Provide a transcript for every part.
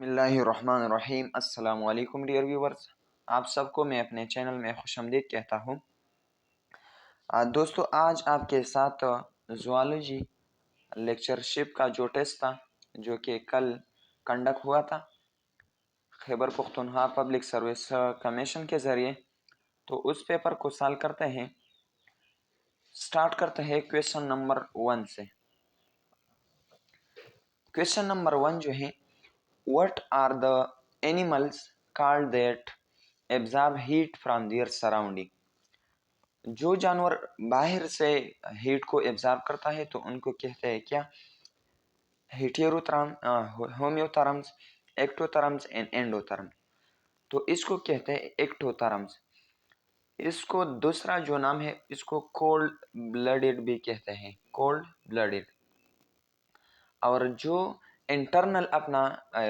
बिस्मिल्लाहिर्रहमानिर्रहीम। अस्सलाम वालेकुम डियर व्यूवर्स, आप सबको मैं अपने चैनल में खुशामदीद कहता हूँ। दोस्तों, आज आपके साथ ज़ूलॉजी लेक्चरशिप का जो टेस्ट था, जो कि कल कंडक्ट हुआ था Khyber Pakhtunkhwa public service commission के ज़रिए, तो उस पेपर को सॉल्व करते हैं। स्टार्ट करते हैं क्वेश्चन नंबर 1 से। क्वेश्चन नंबर 1 जो है, what are the animals called that absorb heat from their surrounding. जो जानवर बाहर से हीट को एब्जॉर्ब करता है तो उनको कहते हैं क्या? हेटेरोथर्म, होम्योथर्म्स, एक्टोथर्म्स एंड एंडोथर्म। तो इसको कहते हैं एक्टोथर्म्स। इसको दूसरा जो नाम है, इसको कोल्ड ब्लडेड भी कहते हैं, कोल्ड ब्लडेड। और जो इंटरनल अपना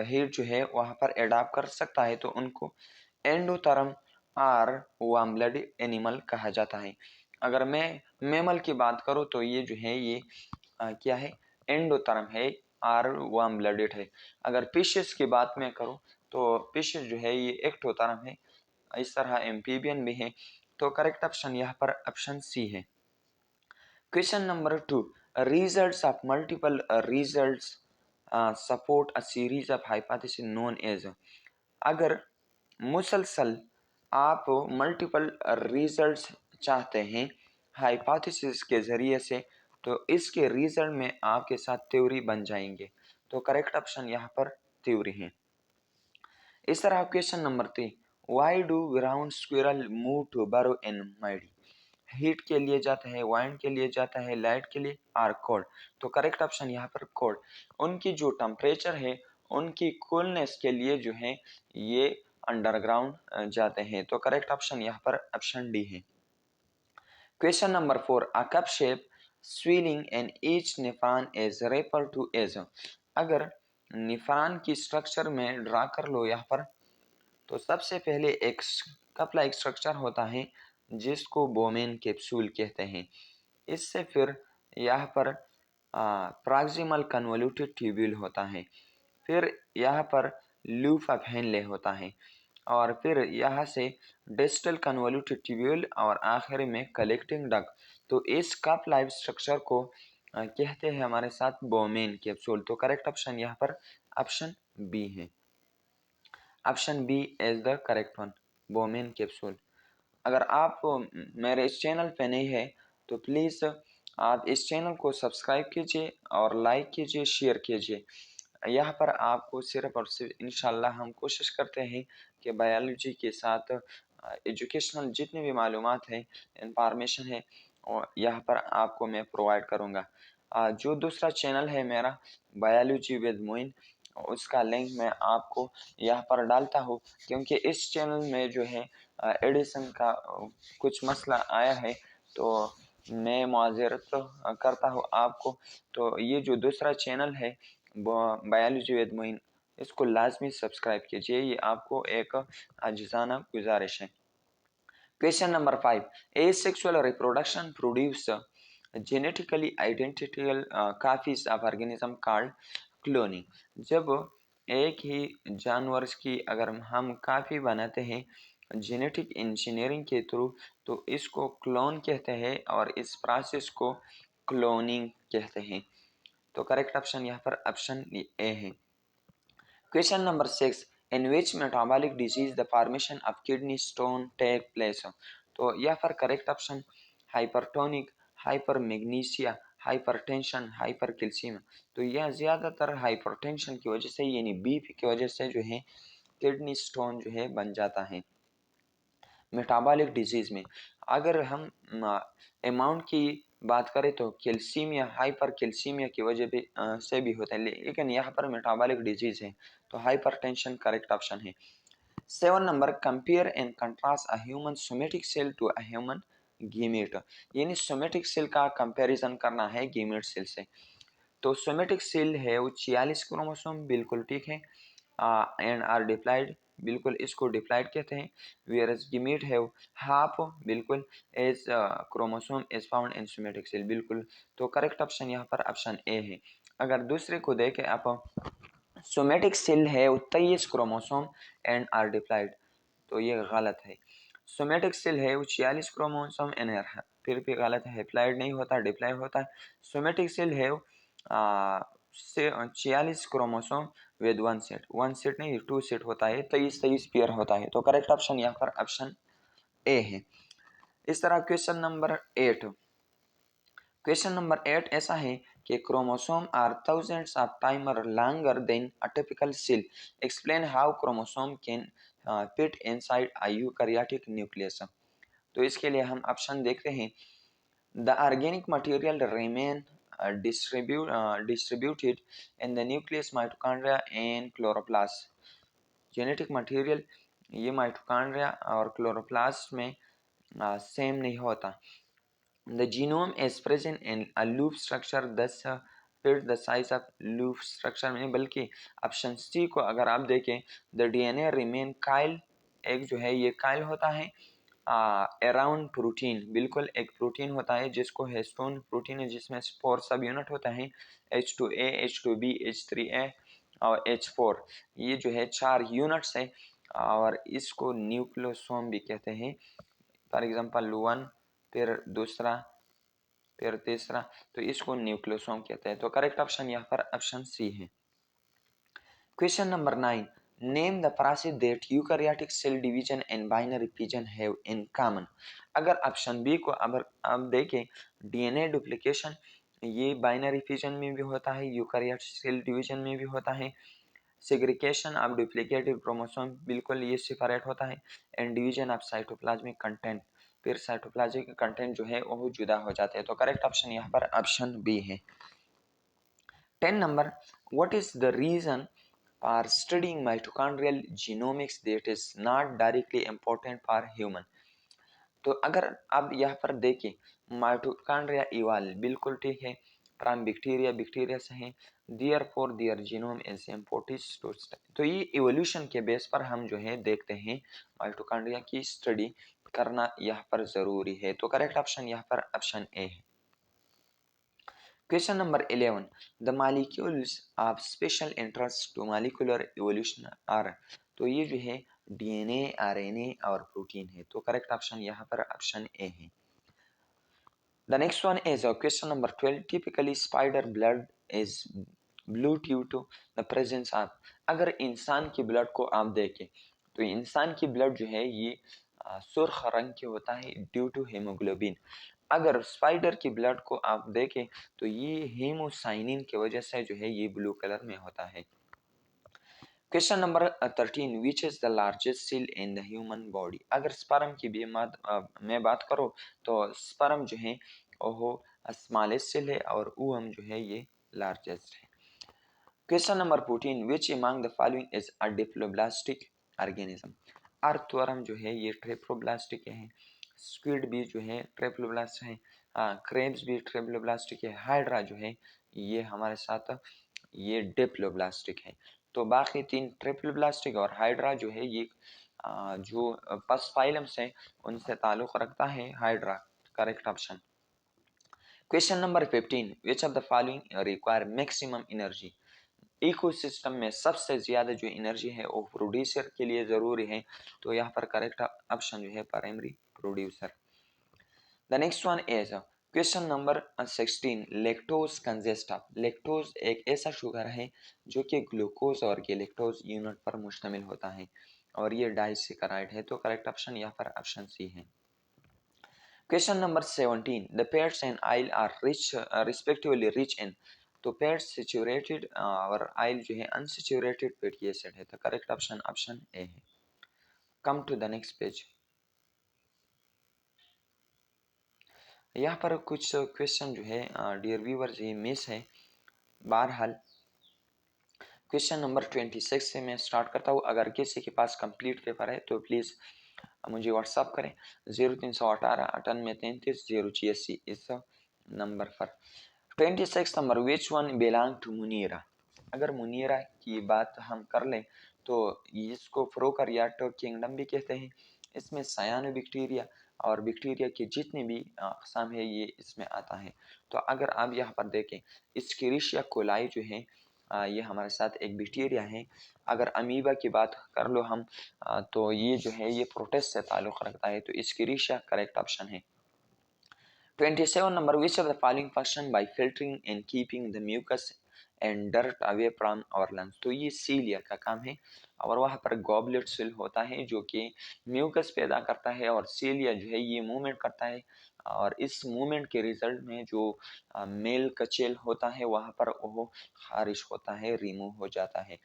हीट जो है वहाँ पर एडाप्ट कर सकता है तो उनको एंडोथर्म और वार्म ब्लडेड एनिमल कहा जाता है। अगर मैं मैमल की बात करूँ तो ये जो है ये क्या है? एंडोथर्म है और वार्म ब्लडेड है। अगर फिशेस की बात मैं करूँ तो फिशेस जो है ये एक्टोथर्म है। इस तरह एम्फीबियन भी है। तो करेक्ट ऑप्शन यहाँ पर ऑप्शन सी है। Question number 2, results of multiple results support a series of hypotheses known as। अगर मुसलसल आप मल्टीपल रिजल्ट्स चाहते हैं हाइपोथेसिस के ज़रिए से, तो इसके रिजल्ट में आपके साथ थ्योरी बन जाएंगे। तो करेक्ट ऑप्शन यहाँ पर थ्योरी है। इस तरह question number 3, why do ground squirrel move to burrow in माइडी। Heat के लिए जाता है, वाइंड के लिए जाता है, लाइट के लिए और कोल्ड। तो करेक्ट ऑप्शन यहाँ पर कोल्ड। उनकी जो टेम्परेचर है, उनकी कूलनेस के लिए जो है ये अंडरग्राउंड जाते हैं। तो करेक्ट ऑप्शन यहाँ पर ऑप्शन डी है। Question number 4, a cup shape swelling and each nephron is refer to as. अगर नेफ्रॉन की स्ट्रक्चर में ड्रा कर लो यहाँ पर, तो सबसे पहले एक कप लाइक स्ट्रक्चर होता है जिसको बोमेन कैप्सूल कहते हैं। इससे फिर यहाँ पर प्रॉक्सिमल कन्वोल्यूटेड ट्यूब्यूल होता है, फिर यहाँ पर लूप ऑफ हेनले होता है, और फिर यहाँ से डिस्टल कन्वोल्यूटेड ट्यूब्यूल और आखिर में कलेक्टिंग डक्ट। तो इस कप लाइफ स्ट्रक्चर को कहते हैं हमारे साथ बोमेन कैप्सूल। तो करेक्ट ऑप्शन यहाँ पर ऑप्शन बी है। Option B is the correct one, Bowman capsule. अगर आप मेरे इस चैनल पे नहीं है तो प्लीज़ आप इस चैनल को सब्सक्राइब कीजिए और लाइक कीजिए, शेयर कीजिए। यहाँ पर आपको सिर्फ और सिर्फ इंशाल्लाह हम कोशिश करते हैं कि बायोलॉजी के साथ एजुकेशनल जितनी भी मालूमात है, इंफॉर्मेशन है, और यहाँ पर आपको मैं प्रोवाइड करूँगा। जो दूसरा चैनल है मेरा, बायोलॉजी विद मोइन, उसका लिंक मैं आपको यहाँ पर डालता हूँ, क्योंकि इस चैनल में जो है एडिशन का कुछ मसला आया है, तो मैं माज़रत करता हूँ आपको। तो ये जो दूसरा चैनल है बायोलॉजी विद मोइन, इसको लाजमी सब्सक्राइब कीजिए, ये आपको एक आजिज़ाना गुजारिश है। Question number 5, asexual reproduction produce genetically identical copies of organism called cloning. जब एक ही जानवर की अगर हम काफ़ी बनाते हैं जेनेटिक इंजीनियरिंग के थ्रू, तो इसको क्लोन कहते हैं और इस प्रोसेस को क्लोनिंग कहते हैं। तो करेक्ट ऑप्शन यहाँ पर ऑप्शन ए है। Question number 6, in which metabolic disease the formation of kidney stone take place. तो यहाँ पर correct option hypertonic, hyper magnesia, hypertension, hypercalcemia. तो यह ज़्यादातर हाइपरटेंशन की वजह से, यानी बीपी की वजह से जो है किडनी स्टोन जो है बन जाता है। मेटाबॉलिक डिजीज़ में अगर हम अमाउंट की बात करें तो कैल्सीमिया, हाइपर कैल्सीमिया की वजह भी से भी होता है, लेकिन यहाँ पर मेटाबॉलिक डिजीज़ है, तो हाइपरटेंशन करेक्ट ऑप्शन है। 7 number, compare and contrast a human somatic cell to a human gamete. यानी सोमेटिक सेल का कंपैरिजन करना है गीमेट सेल से। तो सोमेटिक सेल है वो 46 क्रोमोसोम, बिल्कुल ठीक है, एंड आर डिप्लाइड, बिल्कुल इसको डिप्लाइड कहते हैं। वेयरस गीमेट है हाफ, बिल्कुल, as chromosome is found in somatic cell, बिल्कुल। तो करेक्ट ऑप्शन यहाँ पर ऑप्शन ए है। अगर दूसरे को देखें आप, सोमेटिक सेल है 23 क्रोमोसोम एंड आर डिप्लाइड, तो ये गलत है। सोमेटिक सेल है वो 46 क्रोमोसोम एंड फिर भी गलत है, डिप्लाइड नहीं होता, डिप्लाइड होता है। सोमेटिक सेल है 46 क्रोमोसोम विद वन सेट नहीं 2 सेट होता है, 23 पेयर होता है। तो करेक्ट ऑप्शन यहाँ पर ऑप्शन ए है। इस तरह क्वेश्चन नंबर 8 ऐसा है कि chromosome are thousands of timer longer than a typical cell, explain how chromosome can fit inside a eukaryotic nucleus. तो इसके लिए हम ऑप्शन देखते हैं। The organic material remain distributed in the nucleus, mitochondria and chloroplast। Genetic material ये mitochondria और chloroplast में same नहीं होता। The genome is present in a loop structure, thus fit the size of loop structure में, बल्कि option C को अगर आप देखें the DNA remain काइल, एक जो है ये काइल होता है अराउंड प्रोटीन, बिल्कुल एक प्रोटीन होता है जिसको हिस्टोन प्रोटीन है, जिसमें 4 सब यूनिट होता है H2A, H2B, H3A और H4, ये जो है 4 यूनिट्स है और इसको न्यूक्लियोसोम भी कहते हैं। फॉर एग्जांपल 1 फिर दूसरा फिर तीसरा, तो इसको न्यूक्लियोसोम कहते हैं। तो करेक्ट ऑप्शन यहाँ पर ऑप्शन सी है। Question number 9, name the process that eukaryotic cell division and binary fission have in common। अगर ऑप्शन बी को अब देखें, डीएनए डुप्लीकेशन ये बाइनरी फिजन में भी होता है, यूकैरियोटिक सेल डिवीजन में भी होता है, सेग्रीगेशन ऑफ डुप्लीकेटेड क्रोमोसोम बिल्कुल ये सेपरेट होता है, and division of cytoplasmic content, फिर साइटोप्लाज्मिक कंटेंट जो है वो जुदा हो जाते हैं। तो करेक्ट ऑप्शन यहाँ पर ऑप्शन बी है। 10 number, what is the reason for studying mitochondrial genomics that is not directly important for human. तो अगर आप यहाँ पर देखें माइटोकॉन्ड्रिया इवाल्व बिल्कुल ठीक है, फ्रॉम बैक्टीरिया, बैक्टीरिया से है, therefore their genome is important to study. तो ये इवोल्यूशन के बेस पर हम जो है देखते हैं माइटोकॉन्ड्रिया की स्टडी करना यहाँ पर जरूरी है। तो करेक्ट ऑप्शन यहाँ पर ऑप्शन ए है। Question number 11, the molecules of special interest to molecular evolution are. तो ये जो है डीएनए, आरएनए और प्रोटीन है। तो करेक्ट ऑप्शन यहाँ पर ऑप्शन ए है। The next one is question number 12, typically spider blood is blue due to the presence of. अगर इंसान की ब्लड को आप देखें तो इंसान की ब्लड जो है ये सुर्ख रंग की होता है ड्यू टू हेमोग्लोबिन। अगर स्पाइडर की ब्लड को आप देखें तो ये हेमोसाइनिन की वजह से जो है ये ब्लू कलर में होता है। Question number 13, which is the largest cell in the human body. अगर स्पर्म की भी मैं बात करूँ तो स्पर्म जो है वो स्मॉलेस्ट सेल है और ओवम जो है ये लार्जेस्ट है। Question number 14, which among the following is a diploblastic organism. Earthworm जो है ये ट्रिप्लोब्लास्टिक है, स्क्विड भी जो है ट्रिप्लोब्लास्ट है, क्रेब्स भी ट्रिप्लोब्लास्टिक है, हाइड्रा जो है ये हमारे साथ ये डिप्लोब्लास्टिक है। तो बाकी 3 ट्रिप्लोब्लास्टिक और हाइड्रा जो है ये जो पस फाइलम्स हैं उनसे ताल्लुक़ रखता है hydra. Correct option. Question number 15, which of the following require maximum energy. Ecosystem में सबसे ज़्यादा जो एनर्जी है वो प्रोड्यूसर के लिए ज़रूरी है। तो यहाँ पर करेक्ट ऑप्शन जो है primary producer. The next one is question number 16, lactose consist of. Lactose एक ऐसा शुगर है जो कि ग्लूकोज और गैलेक्टोज यूनिट पर मुश्तमिल होता है और ये डाइसेकेराइड है। तो करेक्ट ऑप्शन यहाँ पर ऑप्शन सी है। Question number 17, the fats and oil are rich respectively rich in. तो फैट्स सैचुरेटेड और ऑयल जो है अनसैचुरेटेड फैटी एसिड है। तो करेक्ट ऑप्शन ऑप्शन ए है। Come to the next page. यहाँ पर कुछ क्वेश्चन जो है डियर व्यूअर्स ये मिस है। बहरहाल क्वेश्चन नंबर 26 से मैं स्टार्ट करता हूँ। अगर किसी के पास कंप्लीट पेपर है तो प्लीज़ मुझे व्हाट्सअप करें 0318 98 33 086 इस नंबर पर। 26 number, which one belong to Monera. अगर मुनीरा की बात हम कर लें तो इसको प्रोकैरियोटिक किंगडम भी कहते हैं। इसमें सायानो बैक्टीरिया और बैक्टीरिया के जितने भी अक़साम है ये इसमें आता है। तो अगर आप यहाँ पर देखें, एस्केरिशिया कोलाई जो है ये हमारे साथ एक बैक्टीरिया है। अगर अमीबा की बात कर लो हम, तो ये जो है ये प्रोटिस्ट से ताल्लुक़ रखता है, तो इसकी रीशा करेक्ट ऑप्शन है। 27 number, which of the following function by filtering and keeping the mucus and dirt away from our lungs? तो ये सीलिया का काम है और वहाँ पर गॉबलेट सेल होता है जो कि म्यूकस पैदा करता है और सीलिया जो है ये मूवमेंट करता है और इस मूवमेंट के रिजल्ट में जो मेल कचेल होता है वहाँ पर वो खारिज होता है, रिमूव हो जाता है।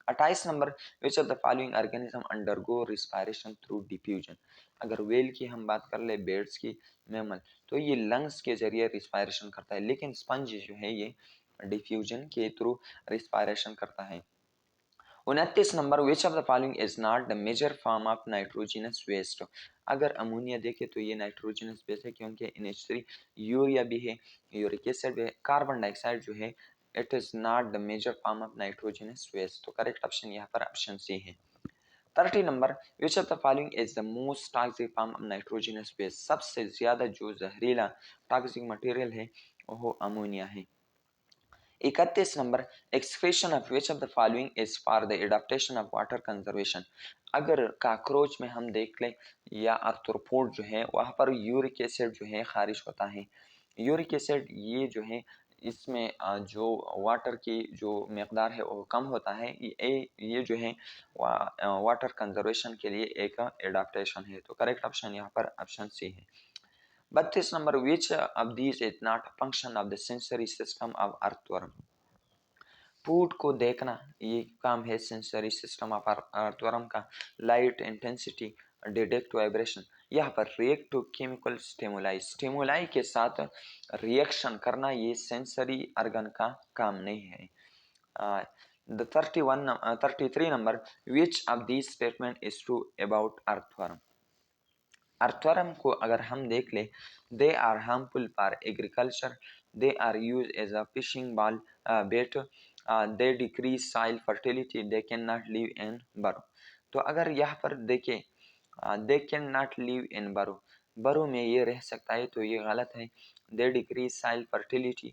28 number, which of the following organism undergo respiration through diffusion? अगर वेल की हम बात कर ले, बेड्स की, मैमल, तो ये लंग्स के जरिए रिस्पायरेशन करता है, लेकिन स्पंज जो है ये डिफ्यूजन के थ्रू रिस्पायरेशन करता है। 29 number, which of the following is not the major form of nitrogenous waste? अगर अमोनिया देखे तो ये नाइट्रोजनस वेस्ट है क्योंकि NH3, यूरिया भी है, यूरिक एसिड भी है, कार्बन डाइऑक्साइड जो है it is not the major form of nitrogenous waste. तो करेक्ट ऑप्शन यहाँ पर ऑप्शन सी है। 30 number, which of the following is the most toxic form of nitrogenous waste? सबसे ज्यादा जो जहरीला टॉक्सिक मटेरियल है वो अमोनिया है। 31 number, excretion of which of the following is for the adaptation of water conservation? अगर cockroach में हम देख लें या आर्थ्रोपोड जो है वहाँ पर यूरिक एसिड जो है खारिज होता है। यूरिक एसिड ये जो है इसमें जो वाटर की जो मकदार है वो कम होता है, ये जो है वाटर कंजर्वेशन के लिए एक एडाप्टेशन है। तो करेक्ट ऑप्शन यहाँ पर ऑप्शन सी है। 32 number, which of these is not function of the sensory system of earthworm? Food को देखना ये काम है सेंसरी सिस्टम ऑफ अर्थवर्म का। लाइट इंटेंसिटी, डिटेक्ट वाइब्रेशन, यहाँ पर react to chemical stimuli, stimuli के साथ रिएक्शन करना ये सेंसरी ऑर्गन का काम नहीं है। The 33 number, which of this statement is true about earthworm? Earthworm को अगर हम देख ले, they are harmful for agriculture, they are use as a fishing ball bait, they decrease soil fertility, they can not live in burrow. तो अगर यहाँ पर देखें they can not live in burrow, burrow में ये रह सकता है तो ये गलत है। दे डिक्रीज सॉइल फर्टिलिटी,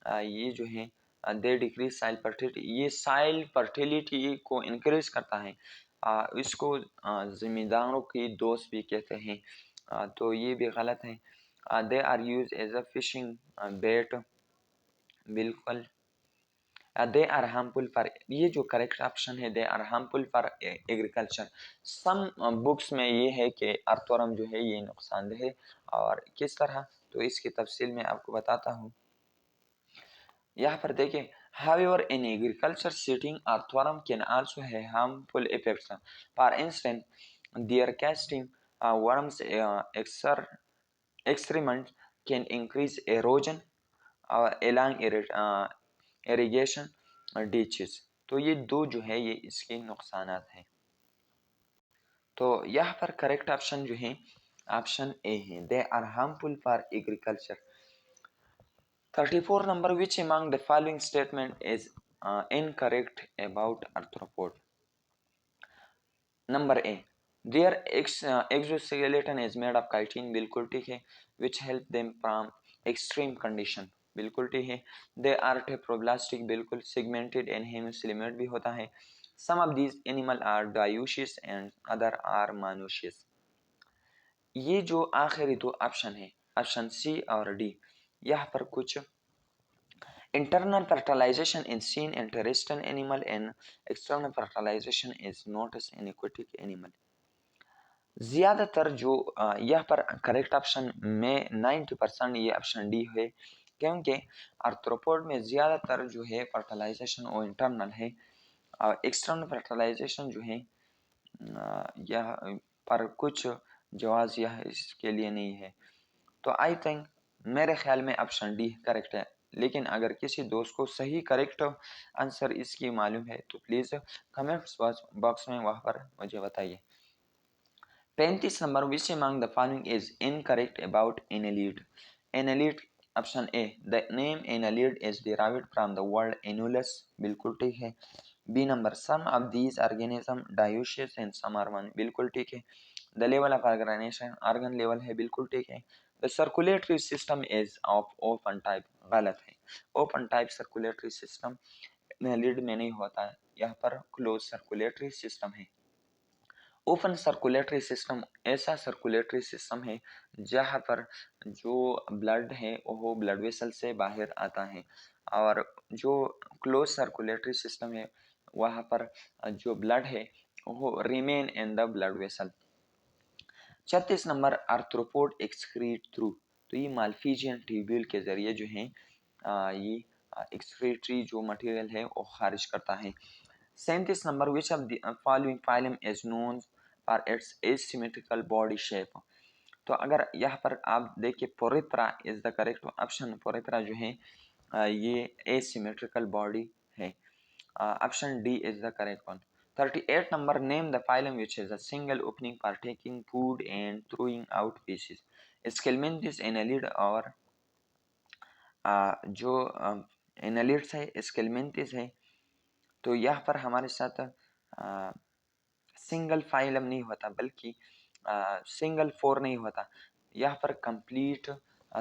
ये जो है दे डिक्रीज सॉइल फर्टिलिटी, ये सॉइल फर्टिलिटी को इंक्रीज करता है। इसको ज़िम्मेदारों की दोस्त भी कहते हैं, तो ये भी गलत है। They are use as a fishing bait, बिल्कुल। दे आर हार्मफुल फॉर, ये जो करेक्ट ऑप्शन है they are harmful for agriculture. Some books में ये है कि अर्थवर्म जो है ये नुकसानदेह है और किस तरह, तो इसकी तफसील में आपको बताता हूँ। यहाँ पर देखें, however in agriculture setting earthworm can also have harmful effects. For instance, their casting worms excrement can increase erosion along irrigation ditches. तो ये दो जो है ये इसके नुकसानात हैं। तो यहाँ पर करेक्ट ऑप्शन जो है ऑप्शन ए है, they are harmful for agriculture. 34 number, which among the following statement is incorrect about arthropod? Number A, their exoskeleton is made of chitin, बिल्कुल ठीक है, which help them from extreme condition, बिल्कुल ठीक है। They are tetroblastic, बिल्कुल। segmented and hemicoelomate भी होता है। Some of these animal are dioecious and other are monoecious। ये जो आखिरी दो ऑप्शन है ऑप्शन सी और डी, यहाँ पर कुछ internal fertilization is seen in terrestrial animal and external fertilization is noticed in aquatic animal। ज़्यादातर जो यह पर करेक्ट ऑप्शन में 90% ये ऑप्शन डी है क्योंकि आर्थ्रोपोड में ज़्यादातर जो है फर्टिलाइजेशन वो इंटरनल है और एक्सटर्नल फर्टिलाइजेशन जो है यह पर कुछ जवाज़ यह इसके लिए नहीं है। तो आई थिंक मेरे ख्याल में ऑप्शन डी करेक्ट है, लेकिन अगर किसी दोस्त को सही करेक्ट आंसर इसकी मालूम है तो प्लीज़ कमेंट्स बॉक्स में वहाँ पर मुझे बताइए। 35 number, which among the following is incorrect about annelid? Annelid, option A, the name annelid is derived from the word annulus, बिल्कुल ठीक है। B number, some of these organism dioecious and some are one, बिल्कुल ठीक है। The level of organisation organ level है, बिल्कुल ठीक है। The circulatory system is of open type, गलत है। ओपन टाइप सर्कुलेटरी सिस्टम लिड में नहीं होता है, यहाँ पर क्लोज सर्कुलेटरी सिस्टम है। ओपन सर्कुलेटरी सिस्टम ऐसा सर्कुलेटरी सिस्टम है जहाँ पर जो ब्लड है वो ब्लड वेसल से बाहर आता है, और जो क्लोज सर्कुलेटरी सिस्टम है वहाँ पर जो ब्लड है वो remain in the blood vessel. 36 number, arthropod excrete through, तो ये माल्फीजियन ट्यूब्यूल के जरिए जो है ये एक्सक्रीटरी जो मटेरियल है वो खारिज करता है। 37 number, which of the following phylum is known for its asymmetrical body shape, तो अगर यहाँ पर आप देखिए पोरेत्रा इज द करेक्ट ऑप्शन। पोरेत्रा जो है ये एसिमेट्रिकल बॉडी है, option D is the correct one. 38 number, name the phylum which has a single opening for taking food and throwing out feces. Scaliminthes annelid और जो annelids है Scaliminthes है, तो यहाँ पर हमारे साथ सिंगल फाइलम नहीं होता बल्कि सिंगल फोर नहीं होता, यहाँ पर कंप्लीट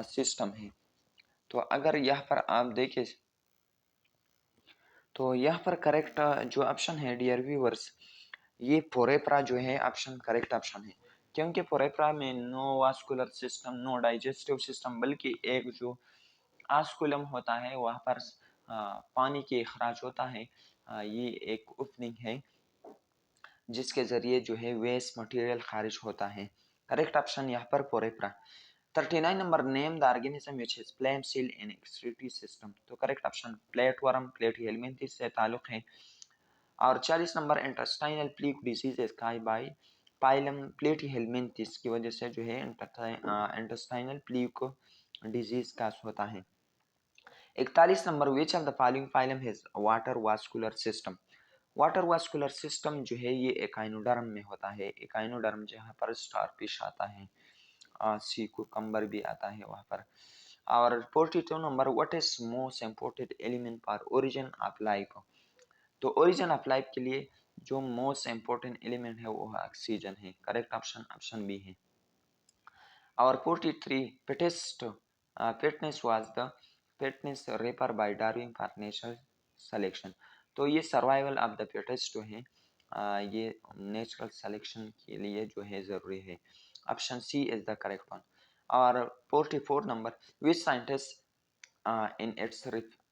सिस्टम है। तो अगर यहाँ पर आप देखें तो यहाँ पर करेक्ट जो ऑप्शन है डियर व्यूअर्स, ये पोरेप्रा जो है ऑप्शन करेक्ट ऑप्शन है, क्योंकि पोरेप्रा में no vascular system, no digestive system, बल्कि एक जो आस्कुलम होता है वहाँ पर पानी के अखराज होता है। ये एक ओपनिंग है जिसके जरिए जो है वेस्ट मटेरियल खारिज होता है। करेक्ट ऑप्शन यहाँ पर पोरेप्रा। 39 number, name the organism which has flame seal in excretory system, तो करेक्ट ऑप्शन प्लेटवर्म, प्लेटिहेल्मिन्थस से ताल्लुक है। और 40 नंबर, इंटेस्टाइनल प्लीक डिजीज इज काई बाय पाइलम प्लेटिहेल्मिन्थस की वजह से जो है इंटेस्टाइनल प्लीक डिजीज का होता है। 41 number, which of the following phylum has water vascular system, water vascular system जो है ये एकाइनोडर्म में होता है। एकाइनोडर्म जहाँ पर स्टारफिश आता है, सी कुकम्बर भी आता है वहाँ पर। और 42 number, what is most important element for origin of life, तो ओरिजिन ऑफ लाइफ के लिए जो मोस्ट इम्पोर्टेंट एलिमेंट है वो ऑक्सीजन है। करेक्ट ऑप्शन ऑप्शन बी है। और 43, fittest fitness was the fitness rapper by Darwin for natural selection, तो ये सर्वाइवल ऑफ द फिटेस्ट जो है ये नेचुरल सिलेक्शन के लिए जो है ज़रूरी है। Option C is the correct one. और 44 number, which scientist in its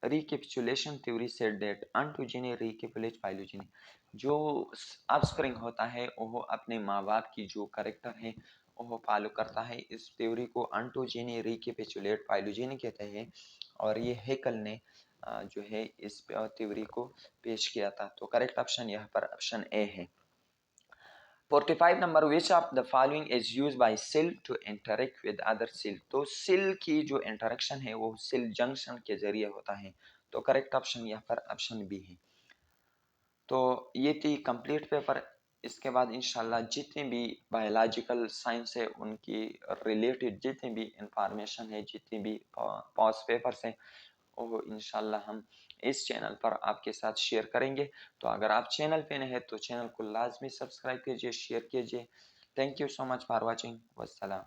recapitulation theory said that ontogeny recapitulates phylogeny, जो ऑफस्प्रिंग होता है वो अपने माँ बाप की जो करेक्टर है वो फॉलो करता है। इस थ्योरी को ऑन्टोजेनी रिकेपिचुलेट फाइलोजेनी कहते हैं, और ये हेकल ने जो है इस थ्योरी को पेश किया था। तो करेक्ट ऑप्शन यहाँ पर ऑप्शन ए है। 45 number, which of the following is use by cell to interact with other cell, तो सेल की जो इंटरेक्शन है वो सेल जंक्शन के जरिए होता है। तो करेक्ट ऑप्शन यहाँ पर ऑप्शन बी है। तो ये थी कंप्लीट पेपर। इसके बाद इंशाल्लाह जितने भी बायोलॉजिकल साइंस है उनकी रिलेटेड जितनी भी इंफॉर्मेशन है, जितनी भी पॉज पेपर्स हैं, वो इंशाल्लाह हम इस चैनल पर आपके साथ शेयर करेंगे। तो अगर आप चैनल पे नए हैं तो चैनल को लाजमी सब्सक्राइब कीजिए, शेयर कीजिए। Thank you so much for watching. वस्सलाम।